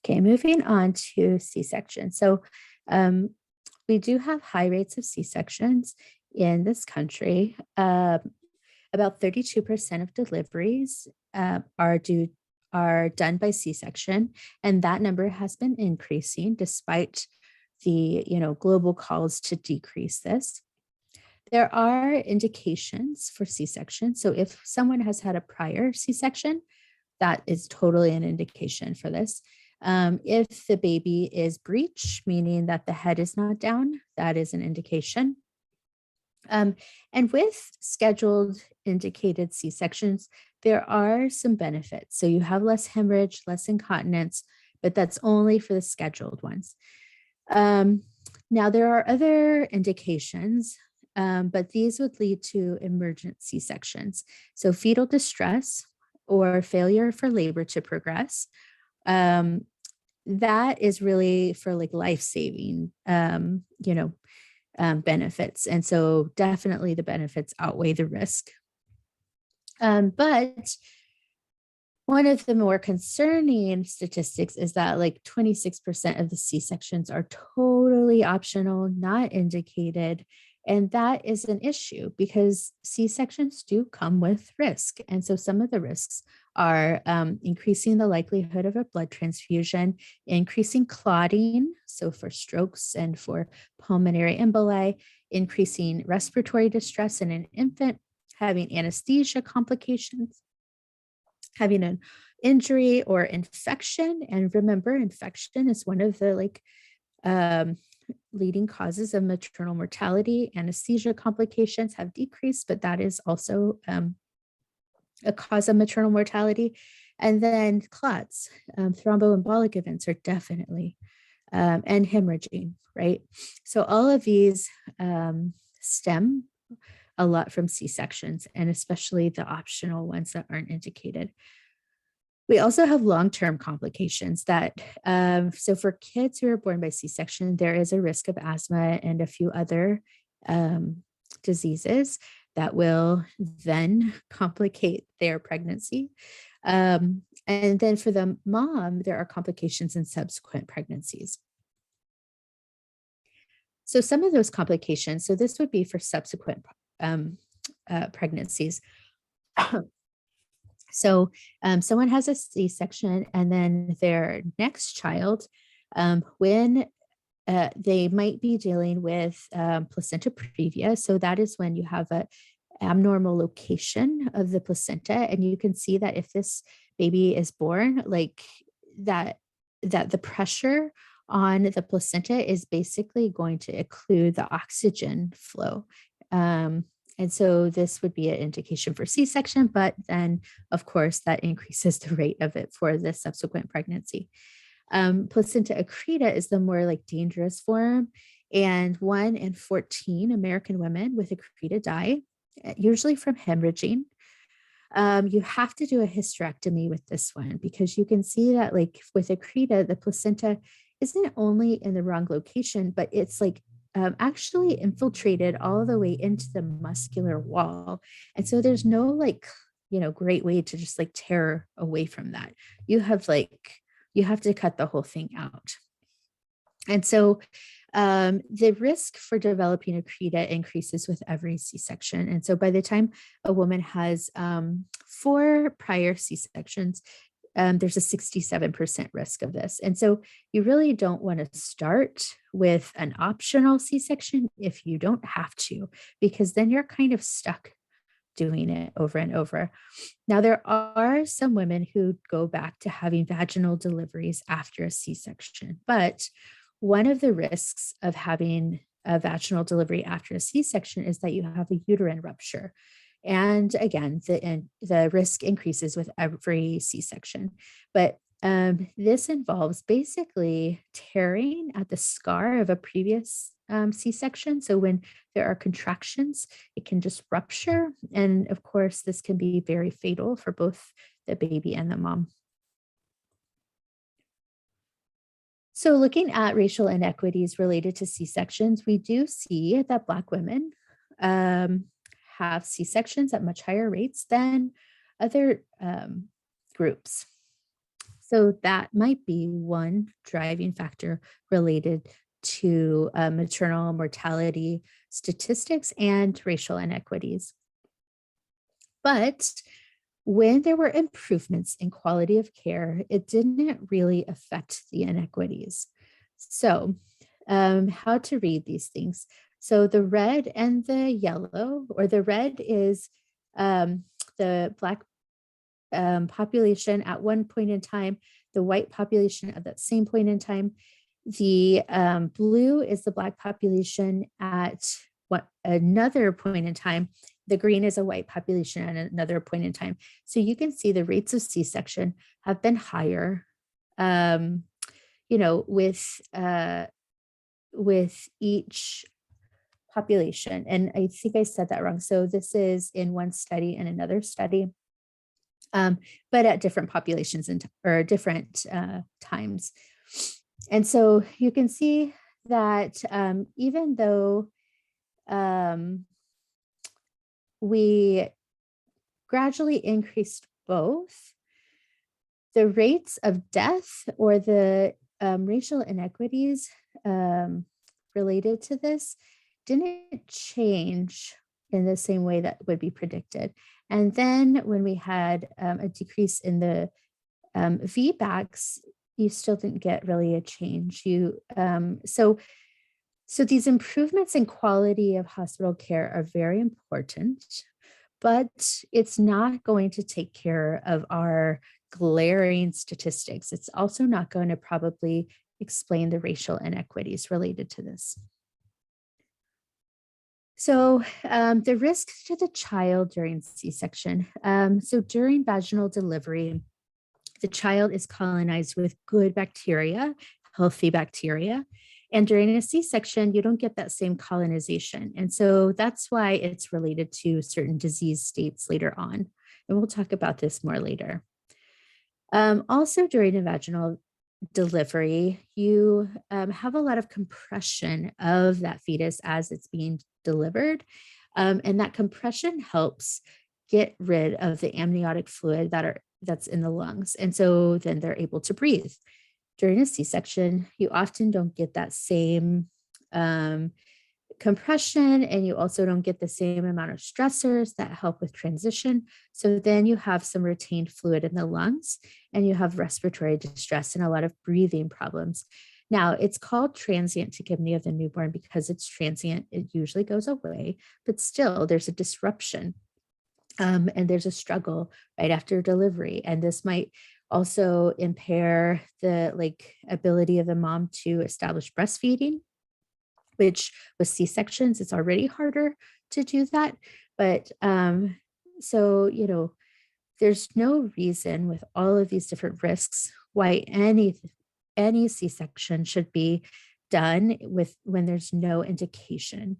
Okay, moving on to C-section. So um, we do have high rates of C-sections in this country. About 32% of deliveries are done by C-section, and that number has been increasing despite the global calls to decrease this. There are indications for C-section. So if someone has had a prior C-section, that is totally an indication for this. If the baby is breech, meaning that the head is not down, that is an indication. And with scheduled indicated C-sections, there are some benefits. So you have less hemorrhage, less incontinence, but that's only for the scheduled ones. Now, there are other indications, but these would lead to emergent C-sections. So fetal distress or failure for labor to progress. That is really for like life-saving, benefits. And so definitely the benefits outweigh the risk. But one of the more concerning statistics is that like 26% of the C-sections are totally optional, not indicated. And that is an issue because C-sections do come with risk. And so some of the risks are increasing the likelihood of a blood transfusion, increasing clotting, so for strokes and for pulmonary emboli, increasing respiratory distress in an infant, having anesthesia complications, having an injury or infection. And remember, infection is one of the leading causes of maternal mortality. Anesthesia complications have decreased, but that is also a cause of maternal mortality. And then clots, thromboembolic events are definitely, and hemorrhaging, right? So all of these stem a lot from C-sections, and especially the optional ones that aren't indicated. We also have long-term complications that, so for kids who are born by C-section, there is a risk of asthma and a few other diseases that will then complicate their pregnancy. And then for the mom, there are complications in subsequent pregnancies. So some of those complications, so this would be for subsequent pregnancies. So someone has a C-section and then their next child, when they might be dealing with placenta previa. So that is when you have an abnormal location of the placenta. And you can see that if this baby is born, like that the pressure on the placenta is basically going to occlude the oxygen flow. And so this would be an indication for C-section, but then of course that increases the rate of it for the subsequent pregnancy. Placenta accreta is the more like dangerous form, and 1 in 14 American women with accreta die, usually from hemorrhaging. You have to do a hysterectomy with this one because you can see that like with accreta, the placenta isn't only in the wrong location, but it's like actually infiltrated all the way into the muscular wall. And so there's no like, great way to just like tear away from that. You have to cut the whole thing out. And so the risk for developing accreta increases with every C-section. And so by the time a woman has 4 prior C-sections, there's a 67% risk of this. And so you really don't want to start with an optional C-section if you don't have to, because then you're kind of stuck doing it over and over. Now, there are some women who go back to having vaginal deliveries after a C-section, but one of the risks of having a vaginal delivery after a C-section is that you have a uterine rupture. And again, the risk increases with every C-section. But this involves basically tearing at the scar of a previous C-section. So when there are contractions, it can just rupture. And of course, this can be very fatal for both the baby and the mom. So looking at racial inequities related to C-sections, we do see that Black women have C-sections at much higher rates than other groups. So that might be one driving factor related to maternal mortality statistics and racial inequities. But when there were improvements in quality of care, it didn't really affect the inequities. So, how to read these things. So, the red and the yellow, or the red is the Black population at one point in time, the white population at that same point in time. The blue is the Black population at what another point in time. The green is a white population at another point in time. So you can see the rates of C-section have been higher, um, with each population. And I think I said that wrong. So this is in one study and another study, but at different populations or different times. And so you can see that even though we gradually increased both, the rates of death or the racial inequities related to this didn't change in the same way that would be predicted. And then when we had a decrease in the VBACs, you still didn't get really a change. So these improvements in quality of hospital care are very important, but it's not going to take care of our glaring statistics. It's also not going to probably explain the racial inequities related to this. So the risk to the child during C-section. So during vaginal delivery, the child is colonized with good bacteria, healthy bacteria. And during a C-section, you don't get that same colonization. And so that's why it's related to certain disease states later on. And we'll talk about this more later. Also during a vaginal delivery, you have a lot of compression of that fetus as it's being delivered. And that compression helps get rid of the amniotic fluid that's in the lungs. And so then they're able to breathe. During a C-section, you often don't get that same compression, and you also don't get the same amount of stressors that help with transition. So then you have some retained fluid in the lungs, and you have respiratory distress and a lot of breathing problems. Now, it's called transient tachypnea of the newborn because it's transient. It usually goes away, but still there's a disruption. And there's a struggle right after delivery. And this might also impair the ability of the mom to establish breastfeeding, which with C-sections, it's already harder to do that. But so, there's no reason with all of these different risks why any C-section should be done when there's no indication